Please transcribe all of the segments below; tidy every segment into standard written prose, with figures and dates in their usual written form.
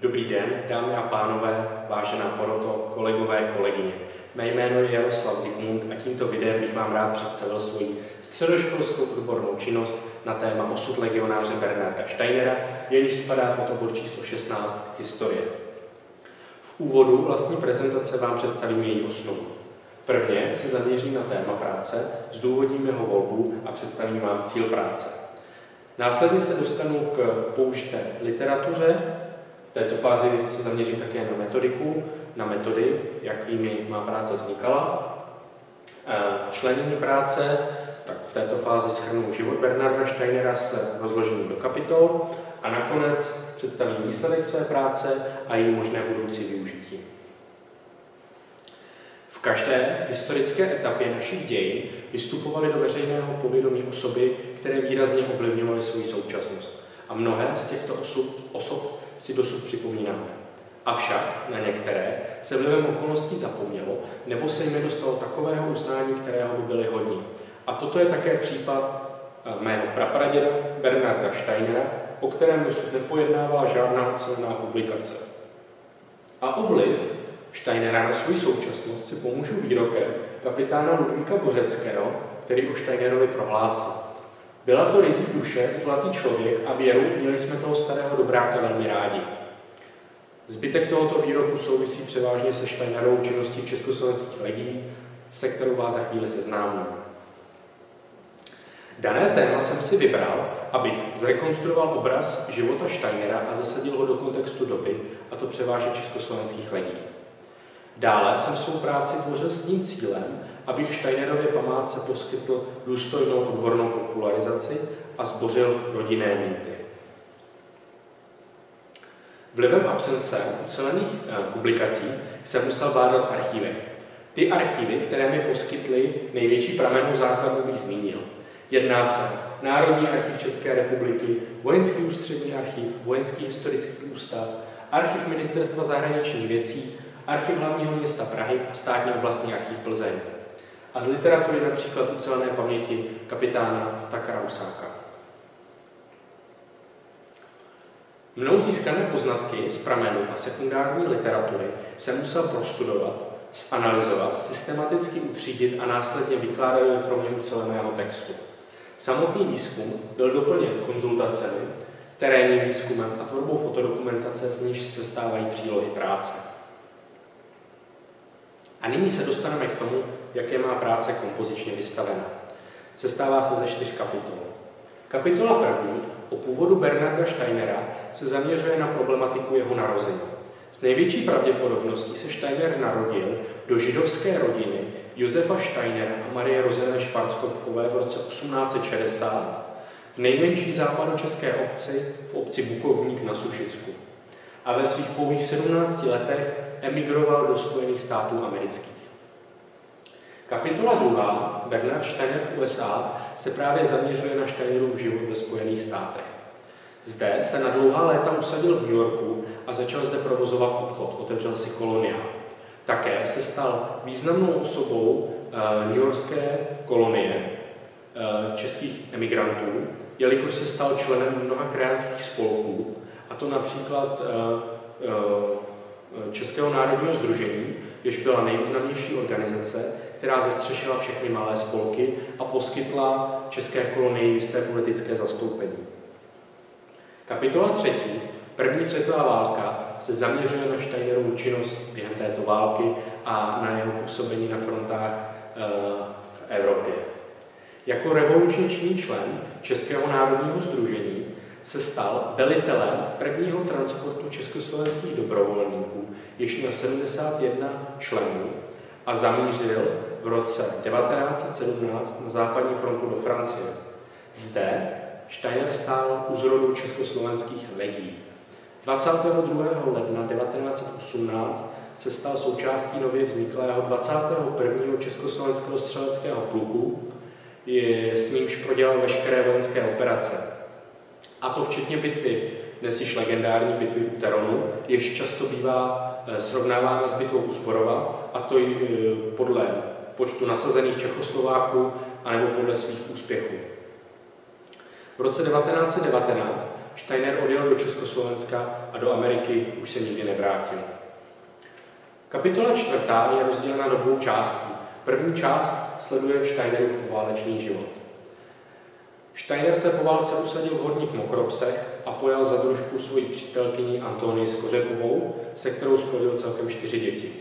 Dobrý den, dámy a pánové, vážená poroto, kolegové, kolegyně. Mé jméno je Jaroslav Zikmund a tímto videem bych vám rád představil svoji středoškolskou odbornou činnost na téma osud legionáře Bernarda Steinera, jenž spadá pod obor číslo 16 historie. V úvodu vlastní prezentace vám představím její osnovu. Prvně se zaměřím na téma práce, zdůvodním jeho volbu a představím vám cíl práce. Následně se dostanu k použité literatuře. V této fázi se zaměřím také na metodiku, na metody, jakými má práce vznikala. Členění práce, tak v této fázi shrnu život Bernarda Steinera s rozložením do kapitol a nakonec představím výsledek své práce a její možné budoucí využití. V každé historické etapě našich dějin vystupovaly do veřejného povědomí osoby, které výrazně ovlivňovaly svou současnost. A mnohé z těchto osob si dosud připomínáme. Avšak na některé se vlivem okolností zapomnělo, nebo se jim nedostalo takového uznání, kterého by byli hodni. A toto je také případ mého prapraděda Bernarda Steinera, o kterém dosud nepojednává žádná ucelená publikace. A o vliv Steinera na svou současnost si pomůžu výrokem kapitána Ludvíka Bořeckého, který o Steinerovi prohlásil: "Byla to ryzí duše, zlatý člověk a věru, měli jsme toho starého dobráka velmi rádi." Zbytek tohoto výroku souvisí převážně se Steinerovou činností v československých legiích, se kterou vás za chvíli seznámím. Dané téma jsem si vybral, abych zrekonstruoval obraz života Steinera a zasadil ho do kontextu doby, a to převážně československých legií. Dále jsem svou práci tvořil s tím cílem, abych Steinerově památce poskytl důstojnou odbornou popularizaci a zbořil rodinné mýty. Vlivem absence ucelených publikací jsem musel bádat v archívech. Ty archívy, které mi poskytly největší pramennou základnu, bych zmínil. Jedná se Národní archiv České republiky, Vojenský ústřední archiv, Vojenský historický ústav, Archiv Ministerstva zahraničních věcí, Archiv hlavního města Prahy a Státní oblastní archiv Plzeň. A z literatury například ucelené paměti kapitána Otakara Husáka. Mnou získané poznatky z pramenů a sekundární literatury jsem musel prostudovat, zanalyzovat, systematicky utřídit a následně vykládat ve formě uceleného textu. Samotný výzkum byl doplněn konzultacemi, terénním výzkumem a tvorbou fotodokumentace, z níž se sestávají přílohy práce. A nyní se dostaneme k tomu, jak je má práce kompozičně vystavena. Sestává se ze 4 kapitol. Kapitola první o původu Bernarda Steinera se zaměřuje na problematiku jeho narození. S největší pravděpodobností se Steiner narodil do židovské rodiny Josefa Steinera a Marie Rozené Schwarzkopfové v roce 1860 v nejmenší západočeské obci, v obci Bukovník na Sušicku. A ve svých pouhých 17 letech emigroval do Spojených států amerických. Kapitola 2, Bernard Steiner v USA, se právě zaměřuje na Steinerův život ve Spojených státech. Zde se na dlouhá léta usadil v New Yorku a začal zde provozovat obchod, otevřel si koloniál. Také se stal významnou osobou newyorské kolonie českých emigrantů, jelikož se stal členem mnoha krajanských spolků, a to například Českého národního sdružení, jež byla nejvýznamnější organizace, která zastřešila všechny malé spolky a poskytla české kolonii jisté politické zastoupení. Kapitola 3, První světová válka, se zaměřuje na Steinerovu činnost během této války a na jeho působení na frontách v Evropě. Jako revoluční člen Českého národního sdružení se stal velitelem prvního transportu československých dobrovolníků, jež měl 71 členů, a zamířil v roce 1917 na západní frontu do Francie. Zde Steiner stál u zrodu československých legií. 22. ledna 1918 se stal součástí nově vzniklého 21. československého střeleckého pluku, s nímž prodělal veškeré vojenské operace. A to včetně bitvy, dnes již legendární bitvy u Teronu, jež často bývá srovnávána s bitvou u Zborova, a to i podle počtu nasazených Čechoslováků anebo podle svých úspěchů. V roce 1919 Steiner odjel do Československa a do Ameriky už se nikdy nevrátil. Kapitola 4. je rozdělena do 2 částí. První část sleduje Steinerův poválečný život. Steiner se po válce usadil v Horních Mokropsech a pojal za družku svoji přítelkyni Antonii Skořepovou, se kterou splodil celkem 4 děti.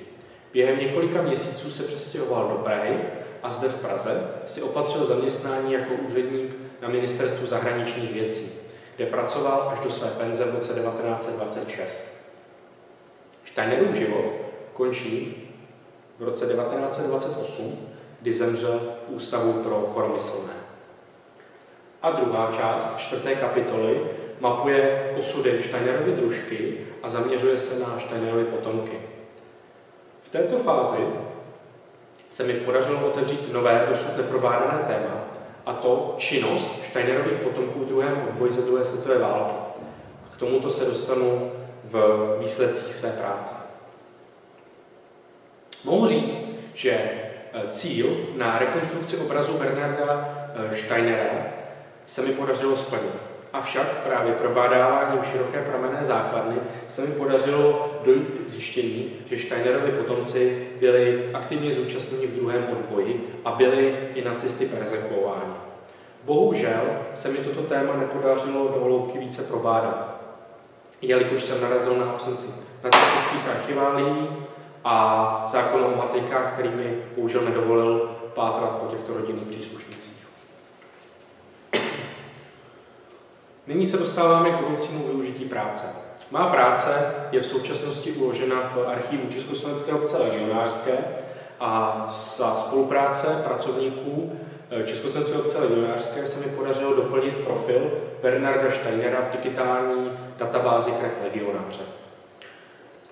Během několika měsíců se přestěhoval do Prahy a zde v Praze si opatřil zaměstnání jako úředník na Ministerstvu zahraničních věcí, kde pracoval až do své penze v roce 1926. Steinerův život končí v roce 1928, kdy zemřel v Ústavu pro choromyslné. A druhá část 4. kapitoly mapuje osudy Steinerovy družky a zaměřuje se na Steinerovy potomky. V této fázi se mi podařilo otevřít nové, dosud neprobádané téma, a to činnost Steinerových potomků v druhém odboji za druhé světové války. K tomuto se dostanu v výsledcích své práce. Mohu říct, že cíl na rekonstrukci obrazu Bernarda Steinera se mi podařilo splnit. Avšak právě probádáváním široké pramenné základny se mi podařilo dojít k zjištění, že Steinerovi potomci byli aktivně zúčastněni v druhém odboji a byli i nacisty perzekuováni. Bohužel se mi toto téma nepodařilo do hloubky více probádat, jelikož jsem narazil na absenci nacistických archiválií a zákon o matrikách, který mi bohužel nedovolil pátrat po těchto rodinných příslušnících. Nyní se dostáváme k budoucímu využití práce. Má práce je v současnosti uložena v archivu Československé obce legionářské a za spolupráce pracovníků Československé obce legionářské se mi podařilo doplnit profil Bernarda Steinera v digitální databázi krev legionáře.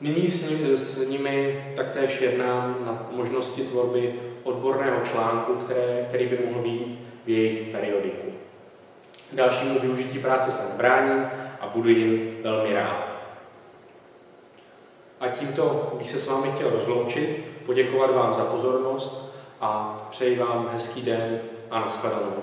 Nyní s nimi taktéž jednám na možnosti tvorby odborného článku, který by mohl vyjít v jejich periodiku. Dalšímu využití práce se nebráním a budu jim velmi rád. A tímto bych se s vámi chtěl rozloučit, poděkovat vám za pozornost a přeji vám hezký den a nashledanou.